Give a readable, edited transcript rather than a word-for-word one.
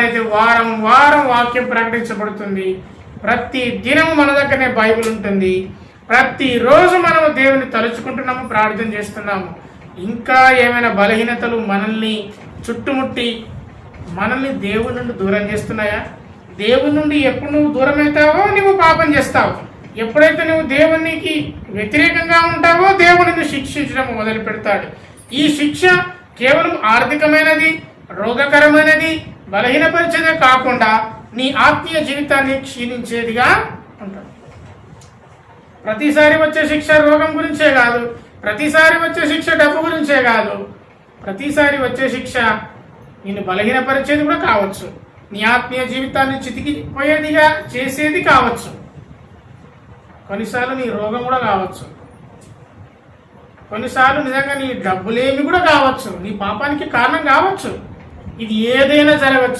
అయితే వారం వారం వాక్యం ప్రకటించబడుతుంది. ప్రతి దినం మన దగ్గరనే బైబిల్ ఉంటుంది. ప్రతిరోజు మనము దేవుని తలుచుకుంటున్నాము, ప్రార్థన చేస్తున్నాము. ఇంకా ఏమైనా బలహీనతలు మనల్ని చుట్టుముట్టి మనల్ని దేవుని నుండి దూరం చేస్తున్నాయా? దేవుని నుండి ఎప్పుడు నువ్వు దూరం అవుతావో నువ్వు పాపం చేస్తావు. ఎప్పుడైతే నువ్వు దేవునికి వ్యతిరేకంగా ఉంటావో దేవుడు నిన్ను శిక్షించడం మొదలు పెడతాడు. ఈ శిక్ష కేవలం ఆర్థికమైనది, రోగకరమైనది, బలహీనపరిచేదే కాకుండా నీ ఆత్మీయ జీవితాన్ని క్షీణించేదిగా ఉంటుంది. ప్రతిసారి వచ్చే శిక్ష రోగం గురించే కాదు, ప్రతిసారి వచ్చే శిక్ష డబ్బు గురించే కాదు, ప్రతిసారి వచ్చే శిక్ష నిన్ను బలహీనపరిచేది కూడా కావచ్చు, నీ ఆత్మీయ జీవితాన్ని చితికిపోయేదిగా చేసేది కావచ్చు, కొన్నిసార్లు నీ రోగం కూడా కావచ్చు, కొన్నిసార్లు నిజంగా నీ డబ్బులేమి కూడా కావచ్చు, నీ పాపానికి కారణం కావచ్చు. ఇది ఏదైనా జరగచ్చు.